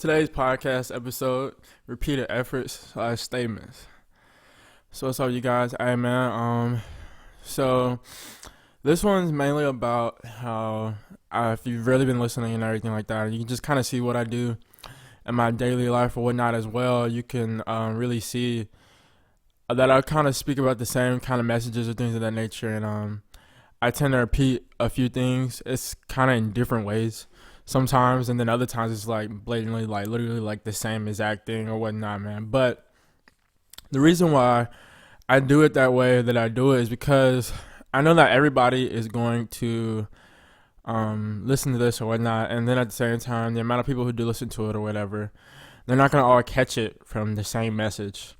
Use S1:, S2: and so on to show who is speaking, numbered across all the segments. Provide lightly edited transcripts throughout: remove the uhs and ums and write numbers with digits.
S1: Today's podcast episode, repeated efforts / statements. So what's up, you guys? Hey man, so this one's mainly about how if you've really been listening and everything like that, you can just kind of see what I do in my daily life or whatnot as well. You can really see that I kind of speak about the same kind of messages or things of that nature, and I tend to repeat a few things. It's kind of in different ways sometimes, and then other times it's like blatantly, like literally like the same exact thing or whatnot, man. But the reason why I do it that way that I do it is because I know that everybody is going to listen to this or whatnot, and then at the same time, the amount of people who do listen to it or whatever, they're not gonna all catch it from the same message.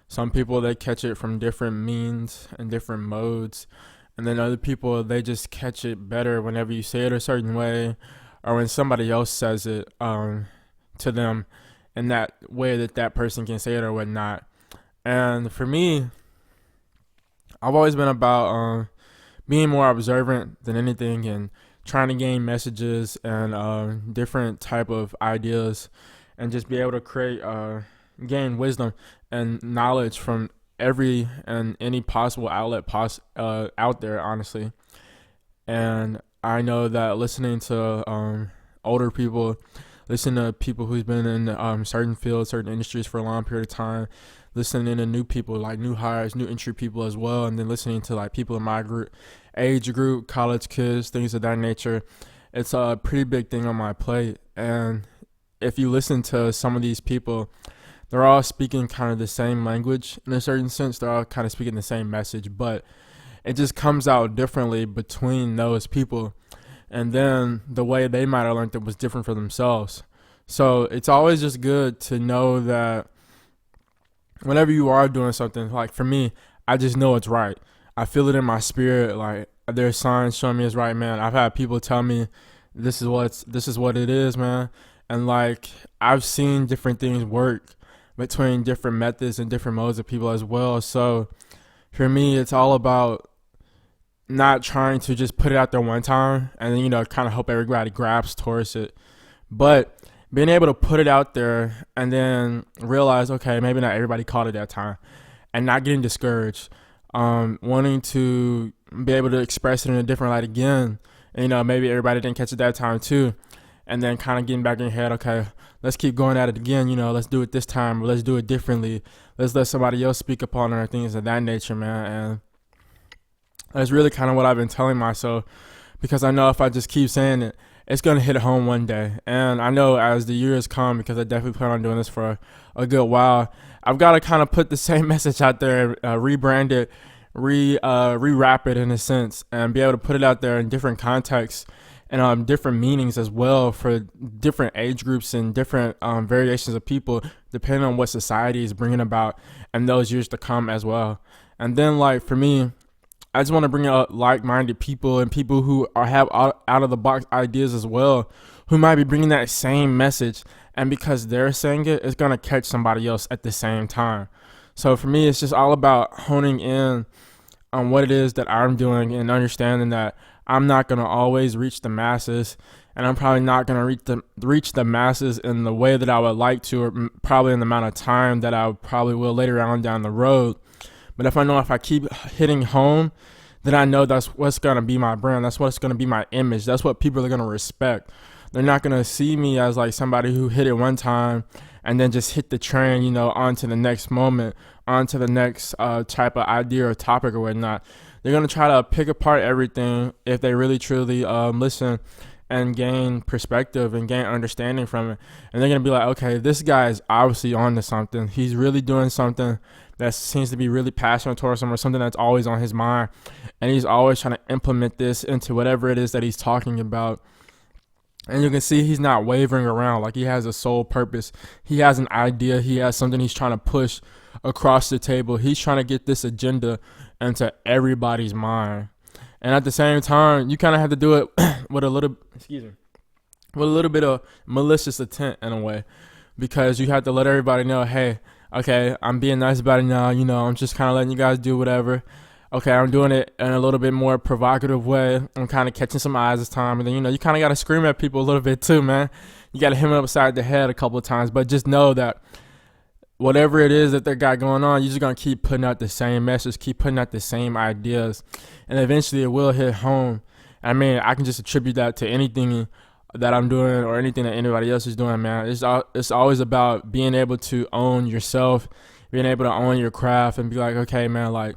S1: Some people, they catch it from different means and different modes, and then other people, they just catch it better whenever you say it a certain way, or when somebody else says it to them in that way that person can say it or whatnot. And for me, I've always been about being more observant than anything, and trying to gain messages and different type of ideas, and just be able to gain wisdom and knowledge from every and any possible outlet out there, honestly. And I know that listening to older people, listening to people who's been in certain fields, certain industries for a long period of time, listening to new people, like new hires, new entry people as well, and then listening to like people in my age group, college kids, things of that nature, it's a pretty big thing on my plate. And if you listen to some of these people, they're all speaking kind of the same language in a certain sense. They're all kind of speaking the same message, but it just comes out differently between those people. And then the way they might have learned it was different for themselves. So it's always just good to know that whenever you are doing something, like for me, I just know it's right. I feel it in my spirit. Like there's signs showing me it's right, man. I've had people tell me this is what it is, man. And like I've seen different things work between different methods and different modes of people as well. So for me, it's all about not trying to just put it out there one time and then, kind of hope everybody grabs towards it, but being able to put it out there and then realize, okay, maybe not everybody caught it that time, and not getting discouraged, wanting to be able to express it in a different light again. And, maybe everybody didn't catch it that time too, and then kind of getting back in your head, okay, let's keep going at it again, let's do it this time, or let's do it differently. Let's let somebody else speak upon it, or things of that nature, man. And that's really kind of what I've been telling myself, because I know if I just keep saying it, it's going to hit home one day. And I know as the years come, because I definitely plan on doing this for a good while, I've got to kind of put the same message out there, rebrand it, rewrap it in a sense, and be able to put it out there in different contexts and different meanings as well for different age groups and different variations of people, depending on what society is bringing about and those years to come as well. And then, like, for me, I just want to bring out like-minded people and people who have out-of-the-box ideas as well, who might be bringing that same message, and because they're saying it, it's going to catch somebody else at the same time. So for me, it's just all about honing in on what it is that I'm doing and understanding that I'm not going to always reach the masses, and I'm probably not going to reach the masses in the way that I would like to, or probably in the amount of time that I probably will later on down the road. But if I keep hitting home, then I know that's what's going to be my brand. That's what's going to be my image. That's what people are going to respect. They're not going to see me as like somebody who hit it one time and then just hit the train, on to the next moment, on to the next type of idea or topic or whatnot. They're going to try to pick apart everything if they really truly listen and gain perspective and gain understanding from it. And they're going to be like, okay, this guy is obviously on to something. He's really doing something that seems to be really passionate towards him, or something that's always on his mind. And he's always trying to implement this into whatever it is that he's talking about. And you can see he's not wavering around. Like, he has a sole purpose. He has an idea. He has something he's trying to push across the table. He's trying to get this agenda into everybody's mind. And at the same time, you kind of have to do it with a little bit of malicious intent in a way, because you have to let everybody know, hey, okay, I'm being nice about it now. I'm just kind of letting you guys do whatever. okay, I'm doing it in a little bit more provocative way. I'm kind of catching some eyes this time. And then, you kind of got to scream at people a little bit too, man. You got to hit them upside the head a couple of times. But just know that whatever it is that they got going on, you're just going to keep putting out the same message, keep putting out the same ideas. And eventually it will hit home. I mean, I can just attribute that to anything that I'm doing or anything that anybody else is doing, man. It's always about being able to own yourself, being able to own your craft and be like, okay, man, like,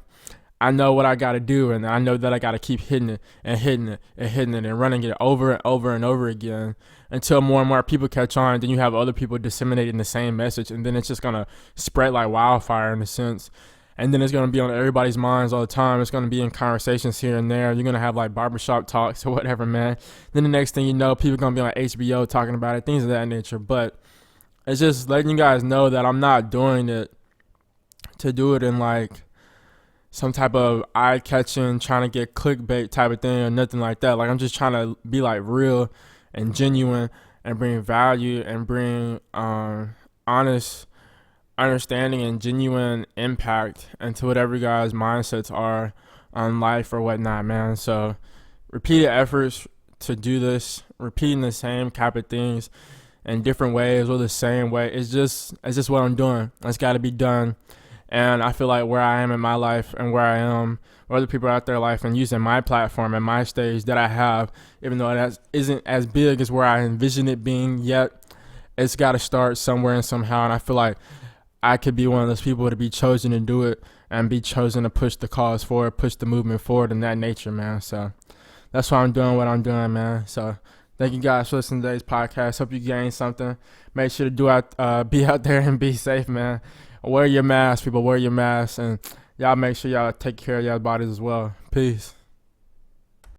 S1: I know what I got to do, and I know that I got to keep hitting it and hitting it and hitting it and running it over and over and over again until more and more people catch on. Then you have other people disseminating the same message, and then it's just going to spread like wildfire in a sense. And then it's going to be on everybody's minds all the time. It's going to be in conversations here and there. You're going to have like barbershop talks or whatever, man. Then the next thing you know, people are going to be on HBO talking about it, things of that nature. But it's just letting you guys know that I'm not doing it to do it in like some type of eye-catching, trying to get clickbait type of thing or nothing like that. Like, I'm just trying to be like real and genuine and bring value and bring honest understanding and genuine impact into whatever you guys' mindsets are on life or whatnot, man. So repeated efforts to do this, repeating the same type of things in different ways or the same way, it's just what I'm doing. It's got to be done. And I feel like where I am in my life and where I am, where other people are out their life and using my platform and my stage that I have, even though it isn't as big as where I envision it being yet, it's got to start somewhere and somehow. And I feel like I could be one of those people to be chosen to do it and be chosen to push the cause forward, push the movement forward in that nature, man. So that's why I'm doing what I'm doing, man. So thank you guys for listening to today's podcast. Hope you gained something. Make sure to be out there and be safe, man. Wear your mask, people. Wear your mask. And y'all make sure y'all take care of y'all bodies as well. Peace.